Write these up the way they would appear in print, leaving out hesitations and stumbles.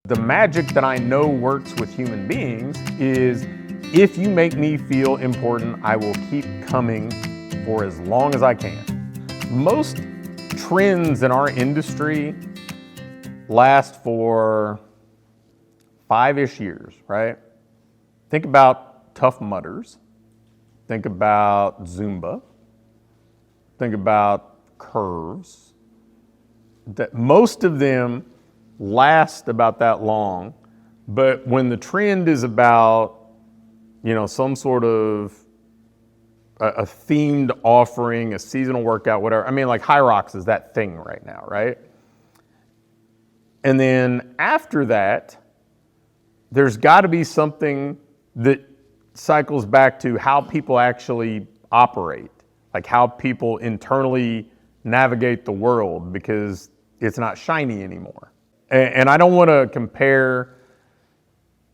The magic that I know works with human beings is if you make me feel important, I will keep coming for as long as I can. Most trends in our industry last for 5-ish years, right? Think about Tough Mudders. Think about Zumba. Think about curves. That most of them last about that long, but when the trend is about, some sort of a themed offering, a seasonal workout, whatever. I mean, like HYROX is that thing right now, right? And then after that, there's got to be something that cycles back to how people actually operate, like how people internally navigate the world, because it's not shiny anymore. And I don't want to compare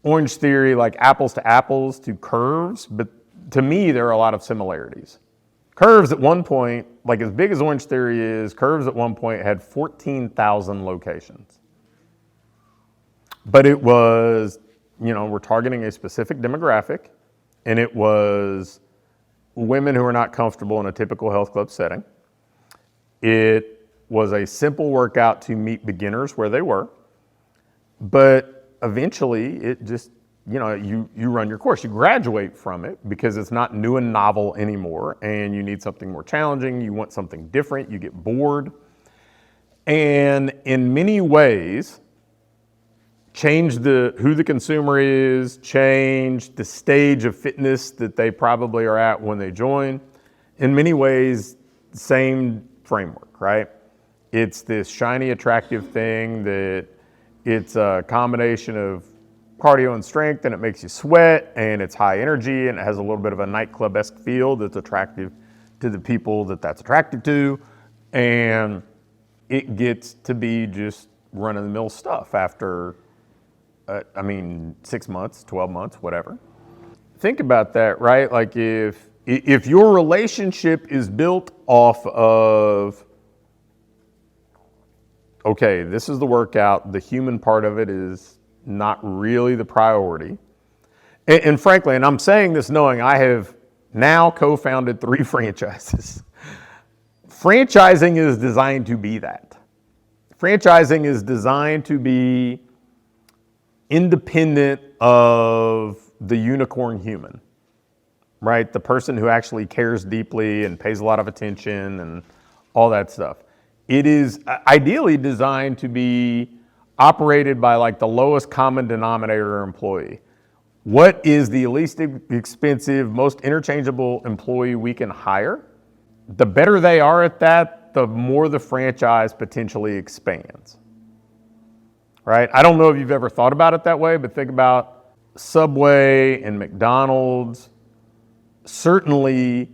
OrangeTheory like apples to apples to curves, but to me, there are a lot of similarities. Curves at one point, like as big as OrangeTheory is, curves at one point had 14,000 locations. But it was, we're targeting a specific demographic, and it was women who are not comfortable in a typical health club setting. It was a simple workout to meet beginners where they were, but eventually it just, you run your course. You graduate from it because it's not new and novel anymore, and you need something more challenging. You want something different. You get bored. And in many ways, change who the consumer is, change the stage of fitness that they probably are at when they join. In many ways, same framework, right? It's this shiny, attractive thing that it's a combination of cardio and strength, and it makes you sweat, and it's high energy, and it has a little bit of a nightclub-esque feel that's attractive to the people that's attractive to, and it gets to be just run-of-the-mill stuff after, 6 months, 12 months, whatever. Think about that, right? Like if your relationship is built off of, okay, this is the workout, the human part of it is not really the priority. And frankly, and I'm saying this knowing I have now co-founded 3 franchises. Franchising is designed to be that. Franchising is designed to be independent of the unicorn human, right? The person who actually cares deeply and pays a lot of attention and all that stuff. It is ideally designed to be operated by like the lowest common denominator employee. What is the least expensive, most interchangeable employee we can hire? The better they are at that, the more the franchise potentially expands, right? I don't know if you've ever thought about it that way, but think about Subway and McDonald's certainly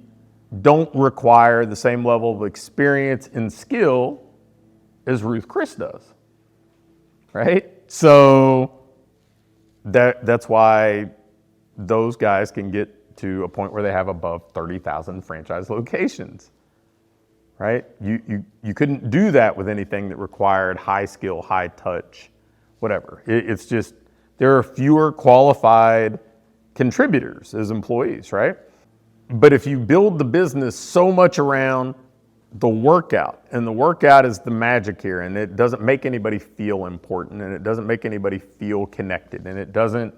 don't require the same level of experience and skill as Ruth Chris does, right? So that's why those guys can get to a point where they have above 30,000 franchise locations, right? You couldn't do that with anything that required high skill, high touch, whatever. It's just, there are fewer qualified contributors as employees, right? But if you build the business so much around the workout, and the workout is the magic here, and it doesn't make anybody feel important, and it doesn't make anybody feel connected, and it doesn't,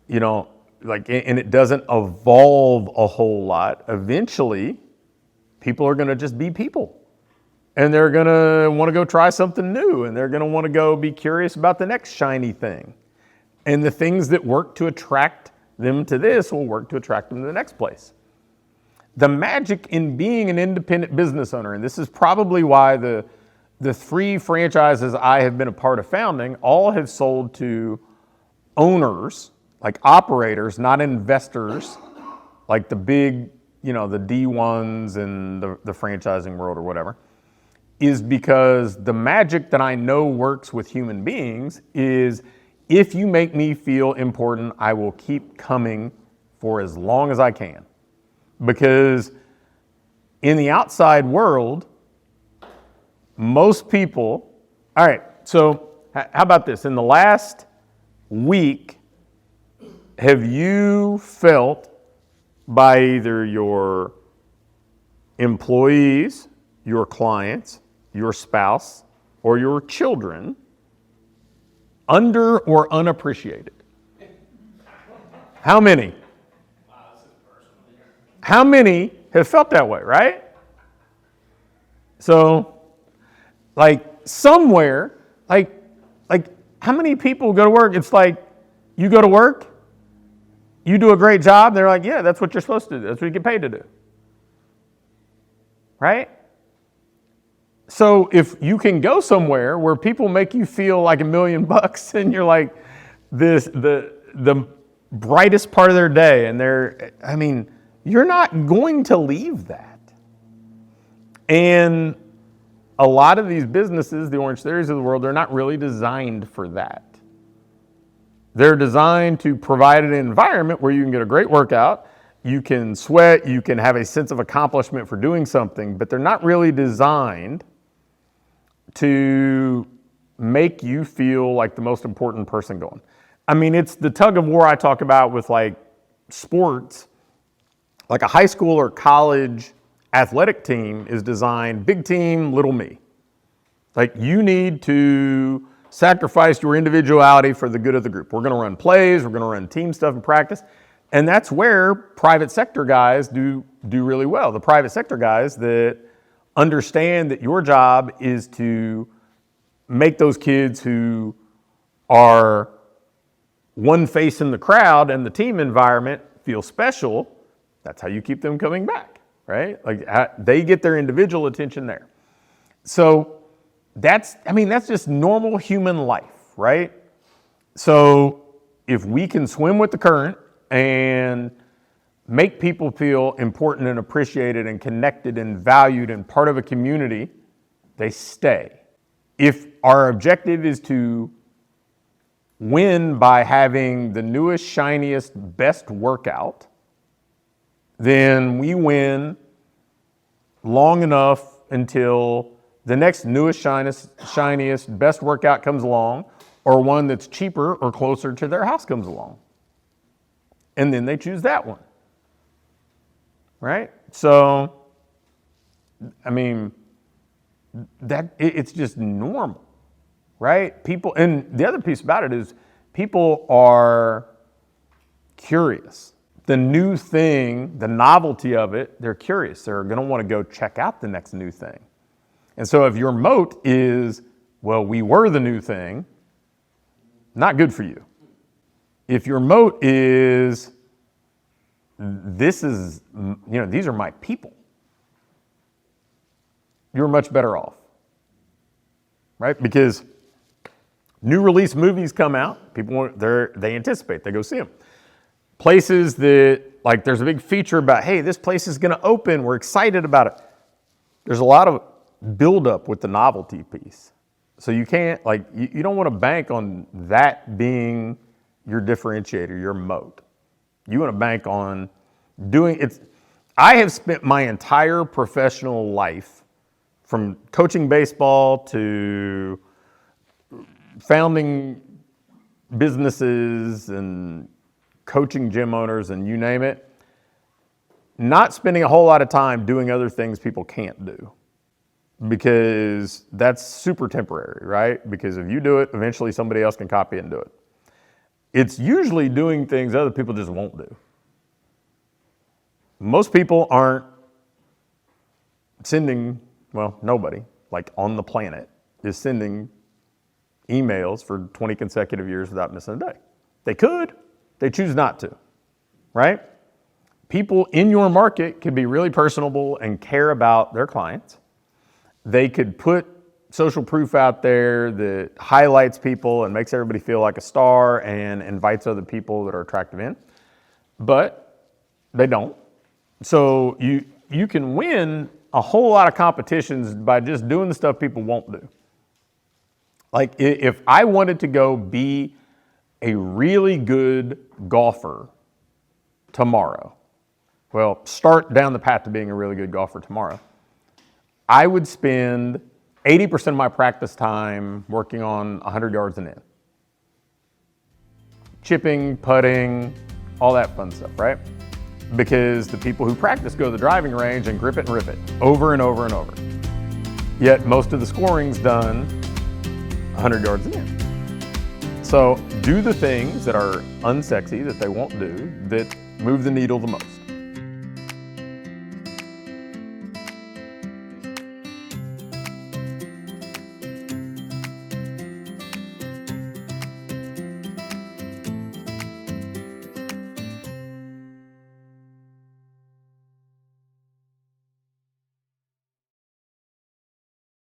and it doesn't evolve a whole lot, eventually people are gonna just be people. And they're gonna wanna go try something new, and they're gonna wanna go be curious about the next shiny thing. And the things that work to attract them to this will work to attract them to the next place. The magic in being an independent business owner, and this is probably why the 3 franchises I have been a part of founding all have sold to owners, like operators, not investors, like the big, the D1s in the franchising world or whatever, is because the magic that I know works with human beings is if you make me feel important, I will keep coming for as long as I can. Because in the outside world, most people, all right, so How about this? In the last week, have you felt by either your employees, your clients, your spouse, or your children under or unappreciated? How many? How many have felt that way, right? So, like somewhere, like how many people go to work? It's like you go to work, you do a great job, they're like, yeah, that's what you're supposed to do. That's what you get paid to do. Right? So if you can go somewhere where people make you feel like $1 million and you're like the brightest part of their day, and you're not going to leave that. And a lot of these businesses, the OrangeTheories of the world, they're not really designed for that. They're designed to provide an environment where you can get a great workout, you can sweat, you can have a sense of accomplishment for doing something, but they're not really designed to make you feel like the most important person going. I mean, it's the tug of war I talk about with like sports. Like a high school or college athletic team is designed, big team, little me. Like you need to sacrifice your individuality for the good of the group. We're going to run plays, we're going to run team stuff in practice. And that's where private sector guys do really well. The private sector guys that understand that your job is to make those kids who are one face in the crowd and the team environment feel special. That's how you keep them coming back, right? Like they get their individual attention there. So that's just normal human life, right? So if we can swim with the current and make people feel important and appreciated and connected and valued and part of a community, they stay. If our objective is to win by having the newest, shiniest, best workout, then we win long enough until the next newest, shiniest, best workout comes along, or one that's cheaper or closer to their house comes along. And then they choose that one. Right? So, it's just normal, right? People, and the other piece about it is people are curious. The new thing, the novelty of it, they're curious. They're going to want to go check out the next new thing. And so if your moat is, well, we were the new thing, not good for you. If your moat is, these are my people, you're much better off, right? Because new release movies come out, people, they anticipate, they go see them. Places that, like there's a big feature about, hey, this place is going to open, we're excited about it. There's a lot of buildup with the novelty piece. So you can't, you don't want to bank on that being your differentiator, your moat. You want to bank on doing it. I have spent my entire professional life, from coaching baseball to founding businesses and coaching gym owners and you name it, not spending a whole lot of time doing other things people can't do, because that's super temporary, right? Because if you do it, eventually somebody else can copy it and do it. It's usually doing things other people just won't do. Most people aren't sending, well, nobody, like on the planet, is sending emails for 20 consecutive years without missing a day. They could, they choose not to, right? People in your market could be really personable and care about their clients. They could put social proof out there that highlights people and makes everybody feel like a star and invites other people that are attractive in, but they don't. So you can win a whole lot of competitions by just doing the stuff people won't do. Like if I wanted to go be a really good golfer tomorrow, well, start down the path to being a really good golfer tomorrow, I would spend 80% of my practice time working on 100 yards and in. Chipping, putting, all that fun stuff, right? Because the people who practice go to the driving range and grip it and rip it over and over and over. Yet most of the scoring's done 100 yards and in. So do the things that are unsexy, that they won't do, that move the needle the most.